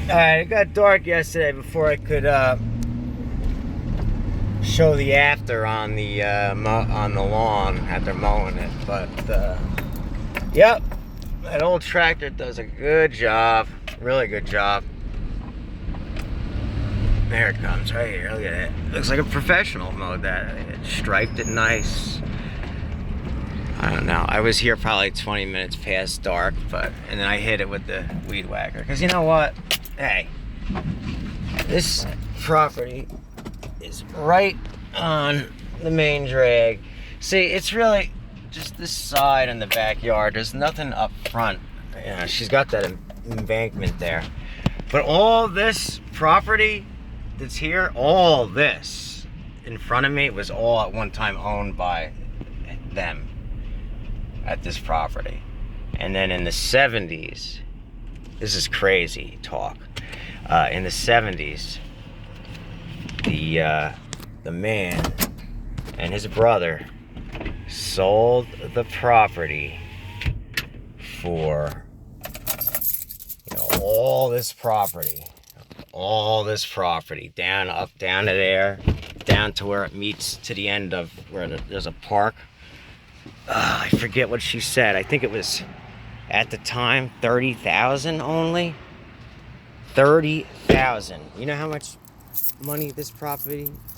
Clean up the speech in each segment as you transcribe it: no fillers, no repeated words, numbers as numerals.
Alright, it got dark yesterday before I could show the after on the on the lawn after mowing it. But yep, that old tractor does a good job, really good job. There it comes, right here. Look at it. Looks like a professional mowed that. It striped it nice. I don't know. I was here probably 20 minutes past dark, and then I hit it with the weed whacker. Because you know what? Hey, this property is right on the main drag. See, it's really just this side and the backyard. There's nothing up front. You know, she's got that embankment there. But all this property that's here, all this in front of me was all at one time owned by them at this property. And then in the 70s, this is crazy talk. In the 70s, the man and his brother sold the property for, you know, all this property down to there, down to where it meets to the end of where there's a park. I forget what she said. I think it was at the time 30,000 only. 30,000. You know how much money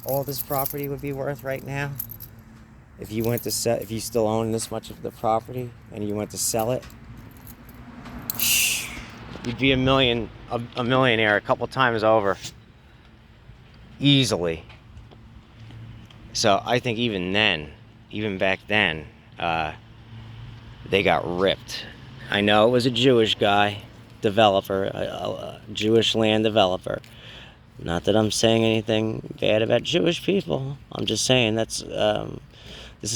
all this property would be worth right now? If you went to sell, if you still own this much of the property and you went to sell it, you'd be a millionaire a couple times over. Easily. So I think even back then, they got ripped. I know it was a Jewish guy, developer, a Jewish land developer. Not that I'm saying anything bad about Jewish people. I'm just saying this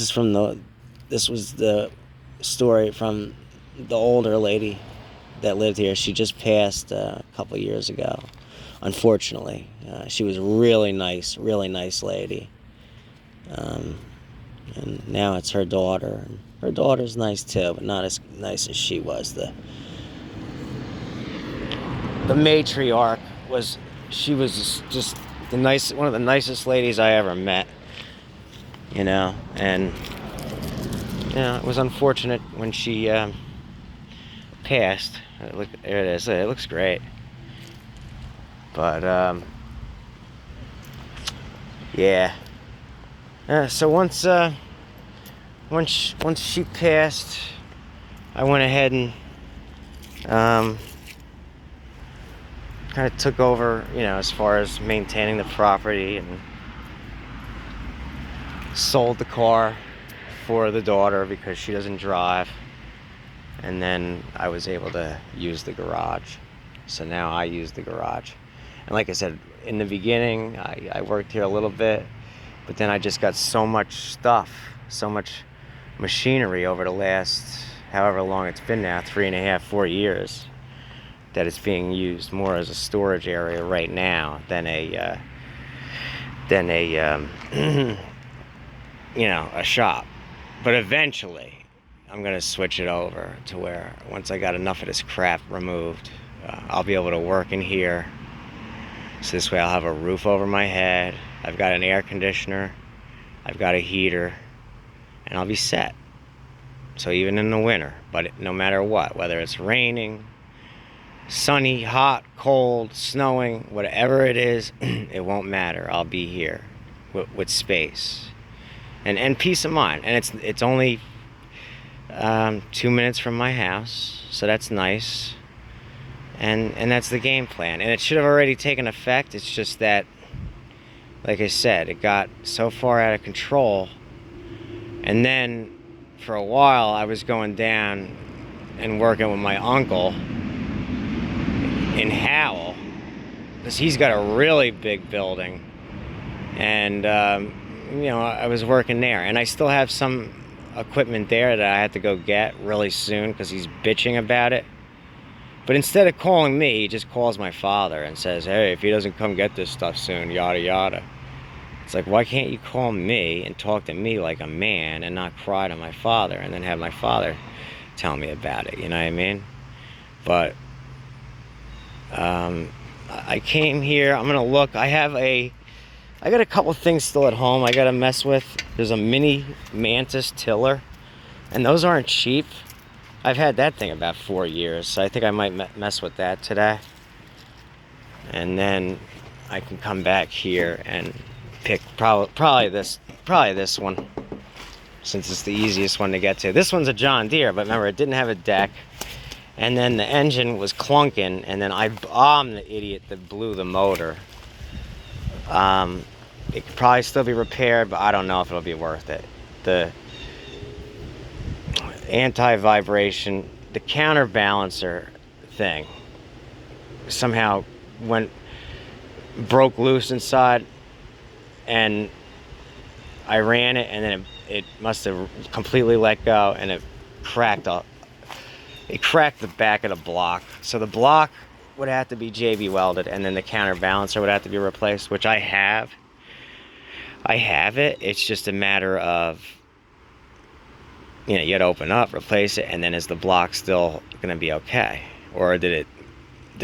was the story from the older lady that lived here. She just passed a couple years ago, unfortunately. She was a really nice lady. And now it's her daughter. And her daughter's nice too, but not as nice as she was. The matriarch was just one of the nicest ladies I ever met. You know, and you know, it was unfortunate when she passed. Look, there it is. It looks great. But yeah. So once she passed, I went ahead and kind of took over, you know, as far as maintaining the property, and sold the car for the daughter because she doesn't drive. And then I was able to use the garage. So now I use the garage. And like I said, in the beginning, I worked here a little bit, but then I just got so much stuff, so much machinery over the last, however long it's been now, 3.5, 4 years, that it's being used more as a storage area right now than a you know, a shop. But eventually, I'm gonna switch it over to where once I got enough of this crap removed, I'll be able to work in here. So this way I'll have a roof over my head, I've got an air conditioner, I've got a heater, and I'll be set. So even in the winter, but no matter what, whether it's raining, sunny, hot, cold, snowing, whatever it is, it won't matter. I'll be here with space and peace of mind. And it's only 2 minutes from my house, so that's nice. And that's the game plan. And it should have already taken effect. It's just that, like I said, it got so far out of control. And then for a while I was going down and working with my uncle in Howell, because he's got a really big building. And you know, I was working there, and I still have some equipment there that I had to go get really soon because he's bitching about it. But instead of calling me, he just calls my father and says, hey, if he doesn't come get this stuff soon, yada yada. It's like, why can't you call me and talk to me like a man and not cry to my father and then have my father tell me about it, you know what I mean? But I came here. I'm gonna look. I got a couple things still at home I gotta mess with. There's a mini Mantis tiller, and those aren't cheap. I've had that thing about 4 years, so I think I might mess with that today. And then I can come back here and pick probably this one, since it's the easiest one to get to. This one's a John Deere, but remember, it didn't have a deck. And then the engine was clunking, and then I'm the idiot that blew the motor. It could probably still be repaired, but I don't know if it'll be worth it. The anti-vibration, the counterbalancer thing somehow broke loose inside, and I ran it, and then it must have completely let go, and it cracked up. It cracked the back of the block. So the block would have to be JB welded, and then the counterbalancer would have to be replaced, which I have. I have it. It's just a matter of, you know, you gotta open up, replace it, and then is the block still gonna be okay? Or did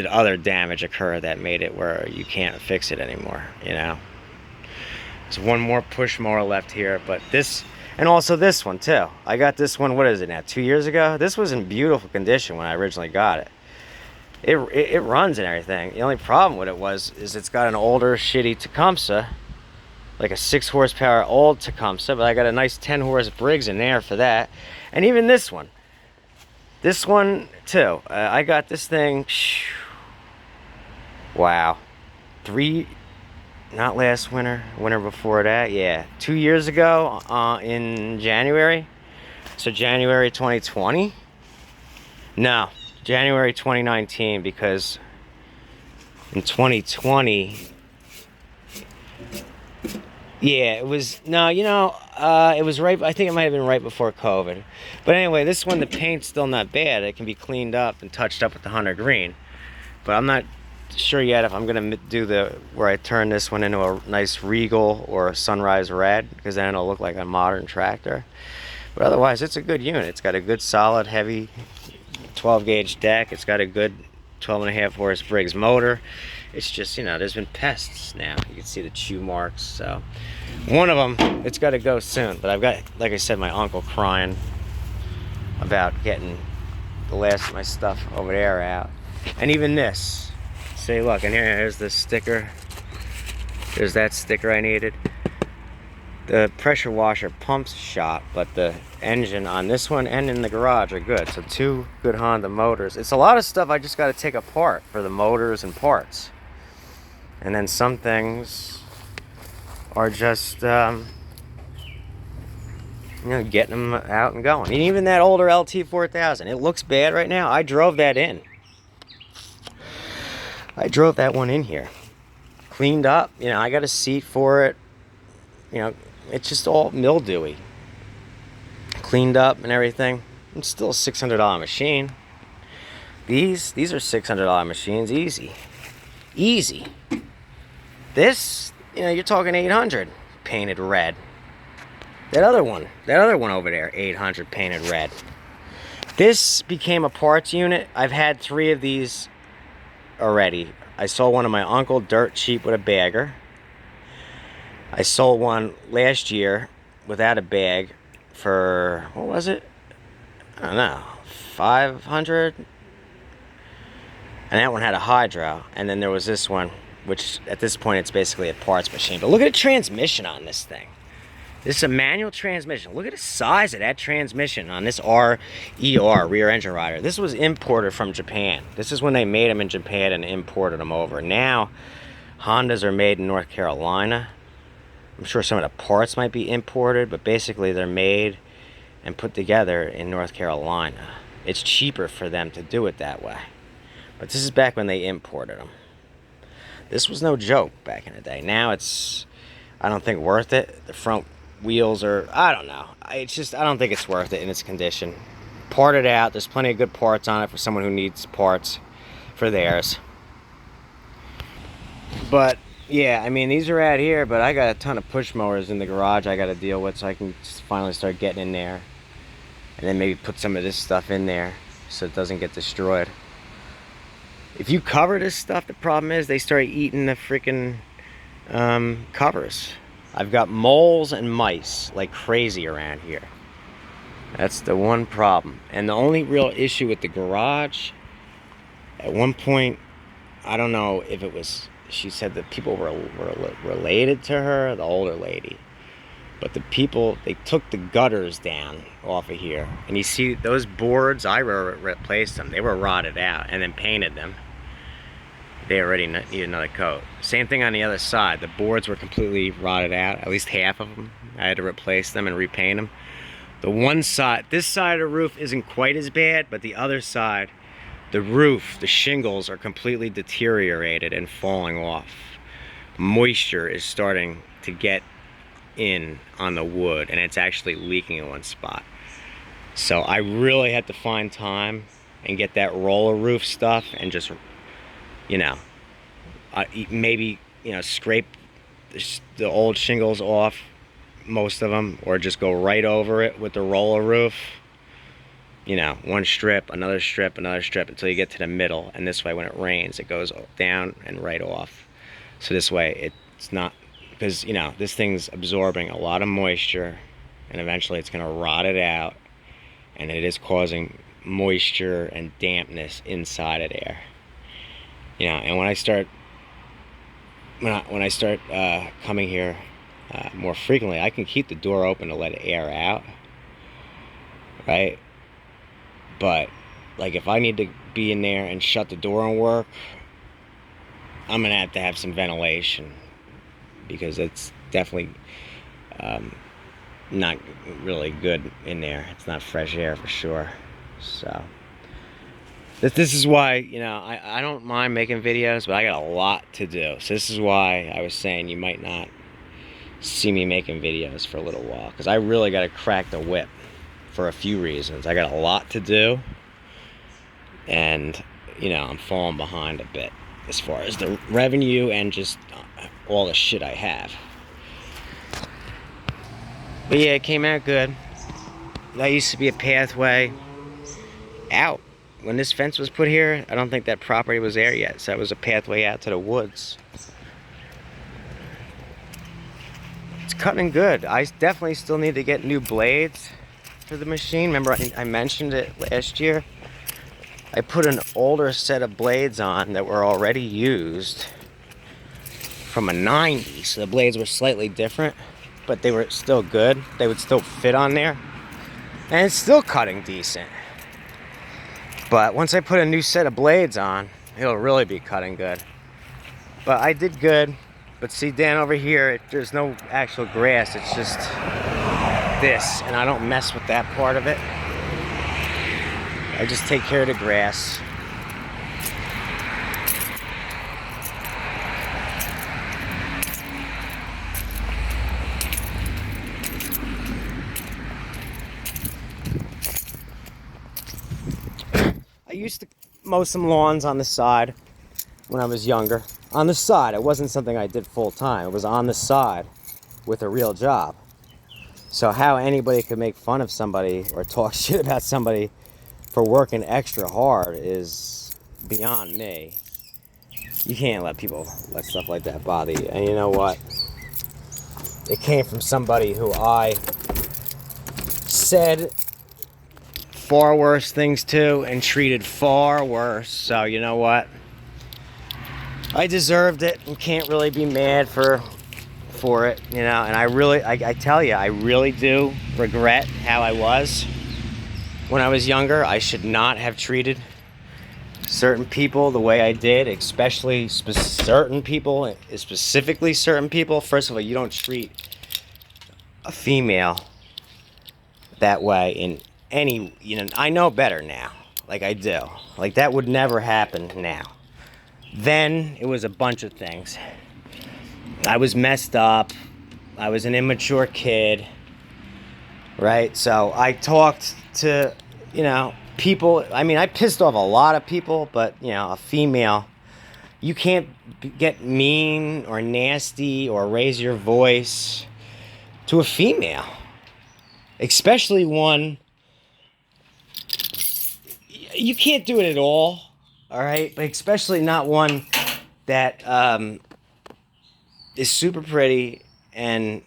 other damage occur that made it where you can't fix it anymore, you know? There's one more push mower left here, but this, and also this one too. I got this one, what is it now, 2 years ago? This was in beautiful condition when I originally got it. It runs and everything. The only problem with it is it's got an older shitty Tecumseh, like a 6 horsepower old Tecumseh, but I got a nice 10 horse Briggs in there for that. And even this one too. I got this thing, wow, not last winter, winter before that, yeah, 2 years ago in January. So January 2020? No, January 2019, because in 2020, yeah, it was, no, you know, it was right, I think it might have been right before COVID. But anyway, this one, the paint's still not bad. It can be cleaned up and touched up with the Hunter Green. But I'm not sure yet if I'm gonna do where I turn this one into a nice Regal or a Sunrise Red, because then it'll look like a modern tractor. But otherwise, it's a good unit. It's got a good solid heavy 12 gauge deck. It's got a good 12.5 horse Briggs motor. It's just, you know, there's been pests now. You can see the chew marks. So one of them, it's got to go soon. But I've got, like I said, my uncle crying about getting the last of my stuff over there out. And even this, see, look, and here's the sticker. There's that sticker I needed. The pressure washer pumps shot, but the engine on this one and in the garage are good. So 2 good Honda motors. It's a lot of stuff I just got to take apart for the motors and parts. And then some things are just, you know, getting them out and going. And even that older LT4000, it looks bad right now. I drove that in. I drove that one in here. Cleaned up, you know, I got a seat for it. You know, it's just all mildewy. Cleaned up and everything. It's still a $600 machine. These are $600 machines, easy. Easy. This, you know, you're talking 800 painted red. That other one over there, 800 painted red. This became a parts unit. I've had 3 of these already. I sold one of my uncle dirt cheap with a bagger. I sold one last year without a bag for, what was it? I don't know, 500. And that one had a hydro. And then there was this one, which at this point it's basically a parts machine. But look at the transmission on this thing. This is a manual transmission. Look at the size of that transmission on this RER, rear engine rider. This was imported from Japan. This is when they made them in Japan and imported them over. Now, Hondas are made in North Carolina. I'm sure some of the parts might be imported, but basically they're made and put together in North Carolina. It's cheaper for them to do it that way. But this is back when they imported them. This was no joke back in the day. Now it's, I don't think, worth it. The front wheels are, I don't know. It's just, I don't think it's worth it in its condition. Part it out. There's plenty of good parts on it for someone who needs parts for theirs. But yeah, I mean, these are out here, but I got a ton of push mowers in the garage I got to deal with, so I can just finally start getting in there. And then maybe put some of this stuff in there so it doesn't get destroyed. If you cover this stuff, the problem is they start eating the freaking covers. I've got moles and mice like crazy around here. That's the one problem. And the only real issue with the garage, at one point, I don't know if it was, she said that people were related to her, the older lady. But the people, they took the gutters down off of here. And you see those boards, I replaced them. They were rotted out and then painted them. They already need another coat. Same thing on the other side. The boards were completely rotted out, at least half of them. I had to replace them and repaint them. The one side, this side of the roof isn't quite as bad, but the other side, the roof, the shingles are completely deteriorated and falling off. Moisture is starting to get in on the wood, and it's actually leaking in one spot. So I really had to find time and get that roller roof stuff and just, you know, maybe, you know, scrape the old shingles off, most of them, or just go right over it with the roller roof. You know, one strip, another strip, another strip, until you get to the middle. And this way, when it rains, it goes down and right off. So this way, it's not, because, you know, this thing's absorbing a lot of moisture, and eventually it's going to rot it out, and it is causing moisture and dampness inside of there. You know, and when I start coming here more frequently, I can keep the door open to let air out, right? But like if I need to be in there and shut the door and work, I'm gonna have some ventilation, because it's definitely not really good in there. It's not fresh air for sure. So this is why, you know, I don't mind making videos, but I got a lot to do. So this is why I was saying you might not see me making videos for a little while, because I really got to crack the whip for a few reasons. I got a lot to do, and, you know, I'm falling behind a bit as far as the revenue and just all the shit I have. But yeah, it came out good. That used to be a pathway out. When this fence was put here, I don't think that property was there yet, so that was a pathway out to the woods. It's cutting good. I definitely still need to get new blades for the machine. Remember I mentioned it last year? I put an older set of blades on that were already used from a 90, so the blades were slightly different, but they were still good. They would still fit on there, and it's still cutting decent. But once I put a new set of blades on, it'll really be cutting good. But I did good. But see, down over here, there's no actual grass. It's just this, and I don't mess with that part of it. I just take care of the grass. I used to mow some lawns on the side when I was younger. On the side, it wasn't something I did full time. It was on the side with a real job. So how anybody could make fun of somebody or talk shit about somebody for working extra hard is beyond me. You can't let people let stuff like that bother you. And you know what? It came from somebody who I said far worse things to and treated far worse. So you know what? I deserved it and can't really be mad for it, you know. And I tell you, I really do regret how I was when I was younger. I should not have treated certain people the way I did, especially certain people, specifically certain people. First of all, you don't treat a female that way in any, you know, I know better now. Like I do. Like that would never happen now. Then it was a bunch of things. I was messed up. I was an immature kid, right? So I talked to, you know, people. I mean, I pissed off a lot of people, but, you know, a female, you can't get mean or nasty or raise your voice to a female, especially one. You can't do it at all. all right? But especially not one that is super pretty and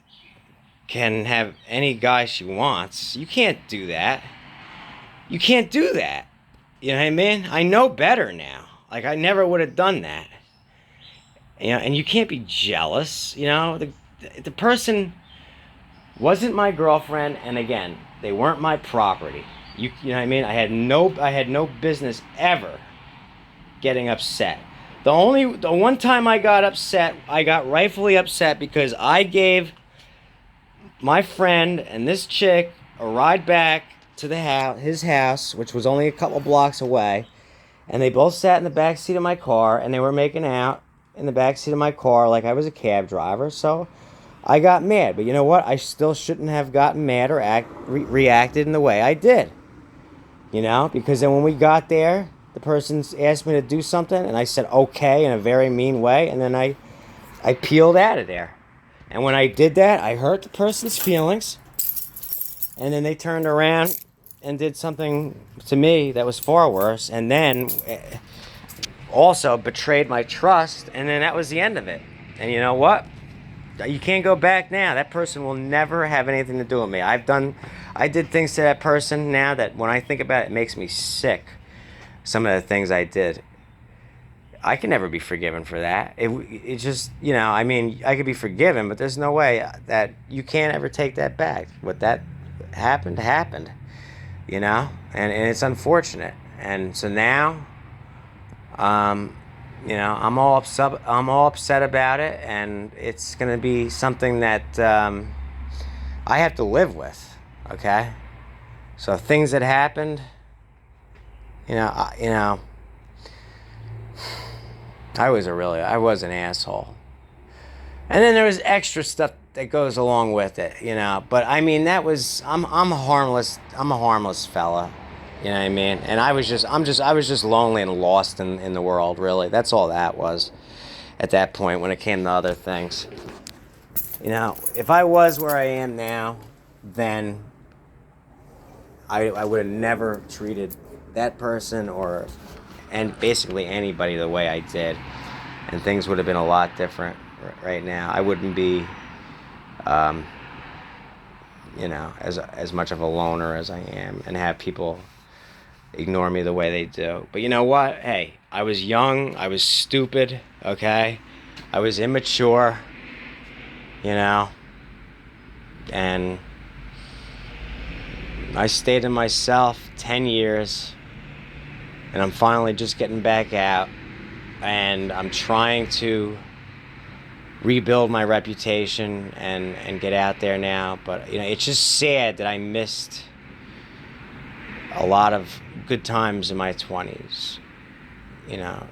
can have any guy she wants. You can't do that. You can't do that. You know what I mean? I know better now. Like, I never would have done that. You know, and you can't be jealous. You know, the person wasn't my girlfriend, and again, they weren't my property. You know what I mean? I had no business ever getting upset. The one time I got upset, I got rightfully upset because I gave my friend and this chick a ride back to his house, which was only a couple blocks away, and they both sat in the back seat of my car, and they were making out in the back seat of my car like I was a cab driver. So I got mad, but you know what? I still shouldn't have gotten mad or reacted in the way I did. You know, because then when we got there, the person asked me to do something, and I said okay in a very mean way, and then I peeled out of there. And when I did that, I hurt the person's feelings, and then they turned around and did something to me that was far worse, and then also betrayed my trust, and then that was the end of it. And you know what? You can't go back now. That person will never have anything to do with me. I did things to that person now that when I think about it, it makes me sick. Some of the things I did. I can never be forgiven for that. It just, you know, I mean, I could be forgiven, but there's no way that you can't ever take that back. What that happened, you know? And it's unfortunate. And so now, you know, I'm all upset about it, and it's going to be something that I have to live with, okay? So things that happened, you know, I was an asshole. And then there was extra stuff that goes along with it, you know. But I mean, I'm a harmless fella. You know what I mean? And I was just lonely and lost in the world, really. That's all that was at that point when it came to other things. You know, if I was where I am now, then I would have never treated that person and basically anybody the way I did. And things would have been a lot different right now. I wouldn't be, you know, as much of a loner as I am and have people ignore me the way they do. But you know what? Hey, I was young, I was stupid, okay? I was immature, you know, and I stayed to myself 10 years, and I'm finally just getting back out, and I'm trying to rebuild my reputation and get out there now. But, you know, it's just sad that I missed a lot of good times in my 20s. You know,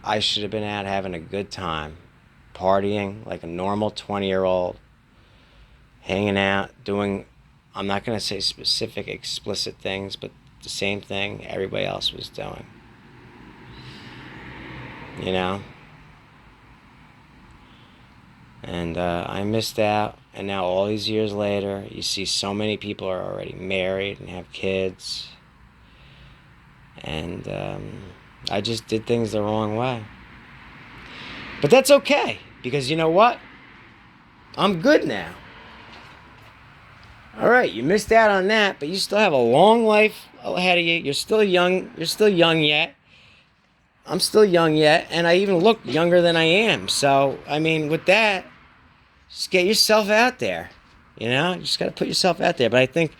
I should have been out having a good time, partying like a normal 20-year-old, hanging out, doing, I'm not going to say specific explicit things, but the same thing everybody else was doing. You know? And I missed out. And now all these years later, you see so many people are already married and have kids. And I just did things the wrong way. But that's okay, because you know what? I'm good now. All right, you missed out on that, but you still have a long life ahead of you. You're still young. You're still young yet. I'm still young yet, and I even look younger than I am. So, I mean, with that, just get yourself out there. You know, you just got to put yourself out there. But I think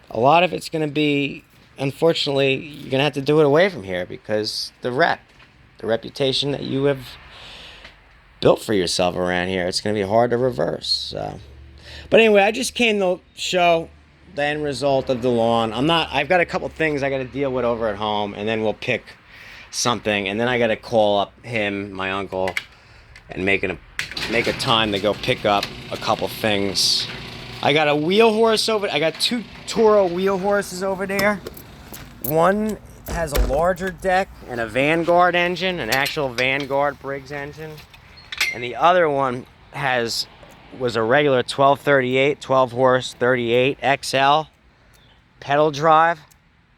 a lot of it's going to be, unfortunately, you're going to have to do it away from here, because the reputation that you have built for yourself around here, it's going to be hard to reverse. So. But anyway, I just came to show the end result of the lawn. I've got a couple things I got to deal with over at home, and then we'll pick something, and then I got to call up him, my uncle, and make a time to go pick up a couple things. I got a wheel horse I got 2 Toro wheel horses over there. One has a larger deck and a Vanguard engine, an actual Vanguard Briggs engine, and the other one was a regular 1238, 12 horse 38 XL pedal drive.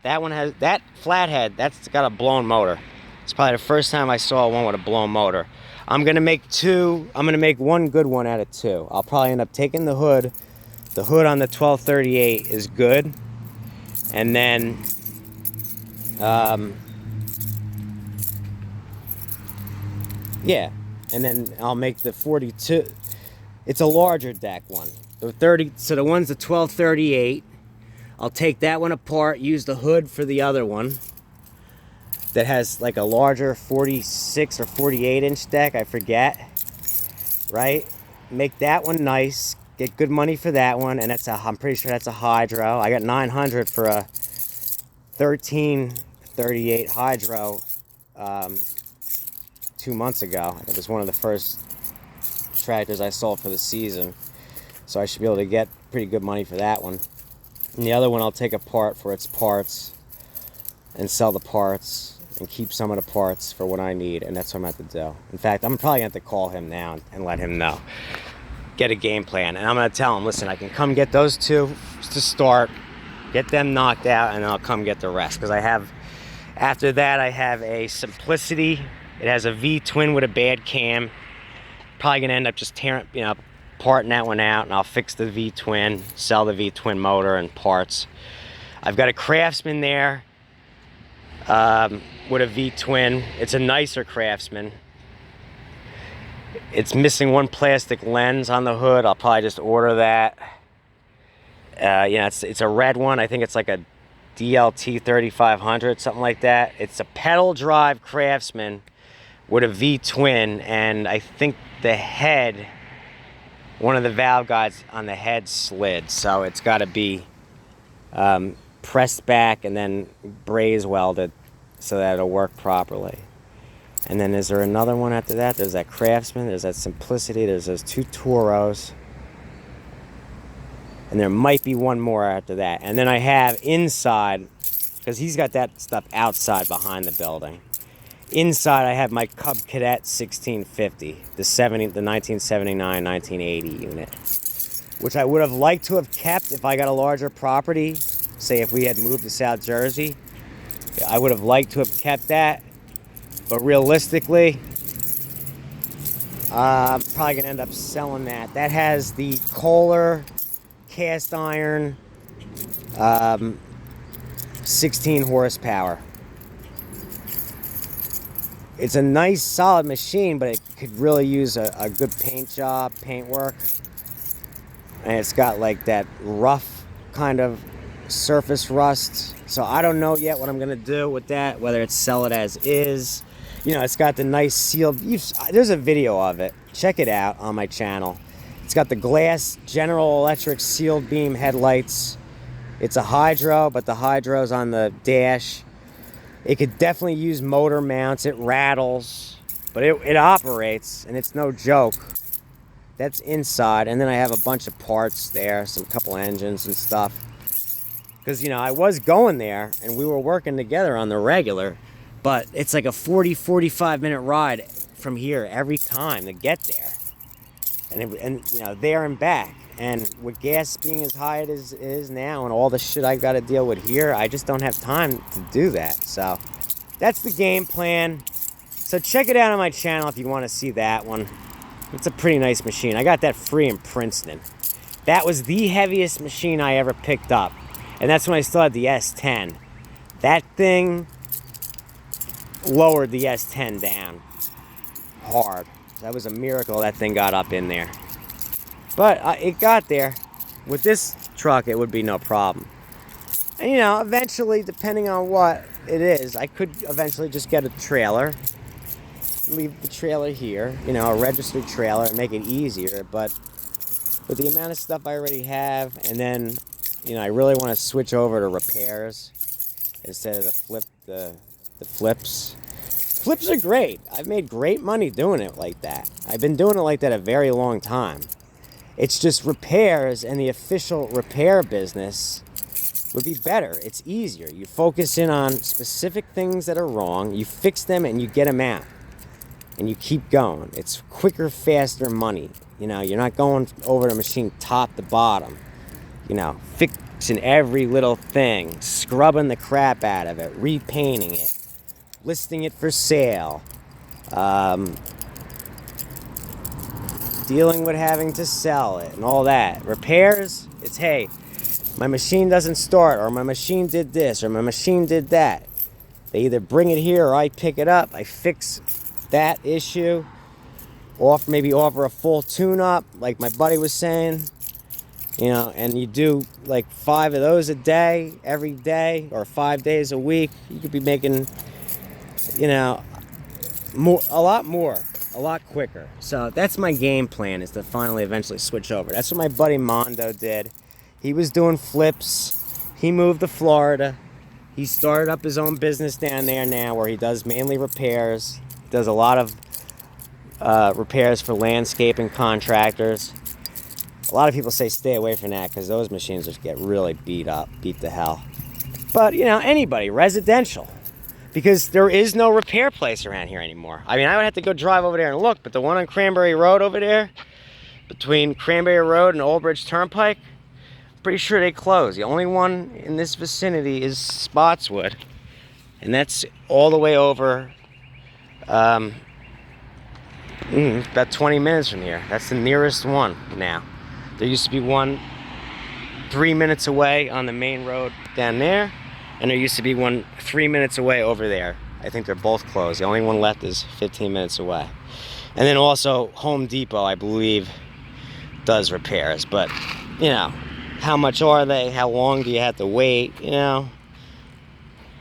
That one has, that flathead, that's got a blown motor. It's probably the first time I saw one with a blown motor. I'm gonna make one good one out of two. I'll probably end up taking the hood. The hood on the 1238 is good. And then, yeah. And then I'll make the 42. It's a larger deck one. The 30, so the one's the 1238. I'll take that one apart, use the hood for the other one that has like a larger 46 or 48 inch deck, I forget, right? Make that one nice, get good money for that one, and I'm pretty sure that's a hydro. I got 900 for a 1338 hydro 2 months ago. It was one of the first tractors I sold for the season, so I should be able to get pretty good money for that one. And the other one I'll take apart for its parts and sell the parts and keep some of the parts for what I need, and that's what I'm going to have to do. In fact, I'm probably going to have to call him now and let him know. Get a game plan, and I'm going to tell him, listen, I can come get those two to start, get them knocked out, and then I'll come get the rest. Because after that, I have a Simplicity. It has a V-twin with a bad cam. Probably going to end up just parting that one out, and I'll fix the V-twin, sell the V-twin motor and parts. I've got a Craftsman there with a V-twin. It's a nicer Craftsman. It's missing one plastic lens on the hood. I'll probably just order that. It's a red one. I think it's like a DLT 3500, something like that. It's a pedal drive Craftsman with a V-twin, and I think the head, one of the valve guides on the head slid, so it's got to be pressed back and then braze welded so that it'll work properly. And then is there another one after that? There's that Craftsman, there's that Simplicity, there's those two Toros, and there might be one more after that. And then I have inside, because he's got that stuff outside behind the building. Inside, I have my Cub Cadet 1650, the 1979-1980 unit, which I would have liked to have kept if I got a larger property. Say if we had moved to South Jersey, I would have liked to have kept that. But realistically, I'm probably going to end up selling that. That has the Kohler cast iron 16 horsepower. It's a nice, solid machine, but it could really use a good paint job, paint work. And it's got like that rough kind of surface rust. So I don't know yet what I'm going to do with that, whether it's sell it as is. It's got the nice sealed... There's a video of it. Check it out on my channel. It's got the glass General Electric sealed beam headlights. It's a hydro, but the hydro's on the dash. It could definitely use motor mounts. It rattles, but it operates, and it's no joke. That's inside, and then I have a bunch of parts there, some couple engines and stuff. Because, I was going there, and we were working together on the regular, but it's like a 40-45 minute ride from here every time to get there. And there and back. And with gas being as high as it is now and all the shit I got to deal with here, I just don't have time to do that. So that's the game plan. So check it out on my channel if you want to see that one. It's a pretty nice machine. I got that free in Princeton. That was the heaviest machine I ever picked up. And that's when I still had the S10. That thing lowered the S10 down hard. That was a miracle that thing got up in there. But it got there. With this truck, it would be no problem. And, eventually, depending on what it is, I could eventually just get a trailer. Leave the trailer here, a registered trailer, and make it easier. But with the amount of stuff I already have, and then, I really want to switch over to repairs instead of the flips. Flips are great. I've made great money doing it like that. I've been doing it like that a very long time. It's just repairs, and the official repair business would be better. It's easier. You focus in on specific things that are wrong, you fix them, and you get them out. And you keep going. It's quicker, faster money. You're not going over the machine top to bottom. fixing every little thing, scrubbing the crap out of it, repainting it, listing it for sale, dealing with having to sell it and all that. Repairs, it's, hey, my machine doesn't start, or my machine did this, or my machine did that. They either bring it here or I pick it up. I fix that issue. Maybe offer a full tune-up, like my buddy was saying. You know, and you do like 5 of those a day, every day, or 5 days a week. You could be making, you know, a lot quicker. So that's my game plan, is to finally eventually switch over. That's what my buddy Mondo did. He was doing flips. He moved to Florida. He started up his own business down there now, where he does mainly repairs. He does a lot of repairs for landscaping contractors. A lot of people say stay away from that, because those machines just get really beat to hell. But, you know, anybody, residential. Because there is no repair place around here anymore. I mean, I would have to go drive over there and look, but the one on Cranberry Road over there, between Cranberry Road and Old Bridge Turnpike, pretty sure they closed. The only one in this vicinity is Spotswood, and that's all the way over about 20 minutes from here. That's the nearest one now. There used to be one 3 minutes away on the main road down there, and there used to be one 3 minutes away over there. I think they're both closed. The only one left is 15 minutes away. And then also Home Depot, I believe, does repairs, but, you know, how much are they? How long do you have to wait? You know?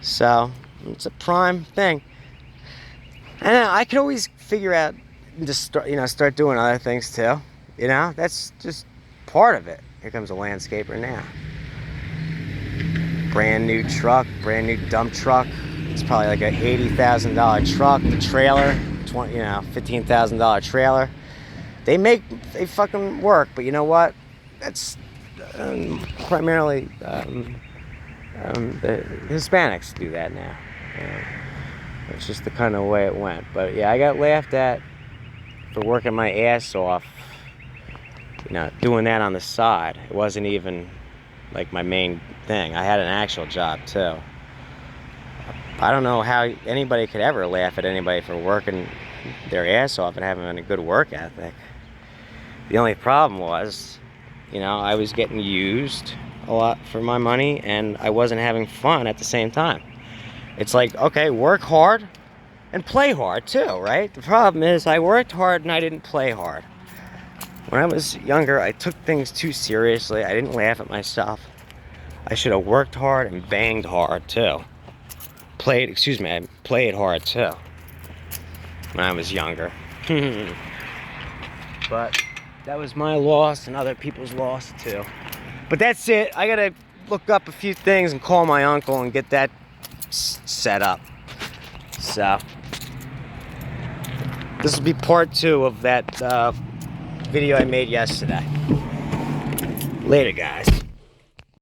So, it's a prime thing. And I could always figure out, just start doing other things too. You know? That's just part of it. Here comes a landscaper now. Brand new truck, brand new dump truck. It's probably like a $80,000 truck. The trailer, $15,000 trailer. They fucking work, but you know what? That's primarily the Hispanics do that now. It's just the kind of way it went. But yeah, I got laughed at for working my ass off, doing that on the side. It wasn't even like my main thing. I had an actual job too. I don't know how anybody could ever laugh at anybody for working their ass off and having a good work ethic. The only problem was, I was getting used a lot for my money, and I wasn't having fun at the same time. It's like, okay, work hard and play hard too, right? The problem is I worked hard and I didn't play hard. When I was younger, I took things too seriously. I didn't laugh at myself. I should have worked hard and banged hard too. I played hard too when I was younger. But that was my loss and other people's loss too. But that's it. I gotta look up a few things and call my uncle and get that set up. So this will be part 2 of that video I made yesterday. Later, guys.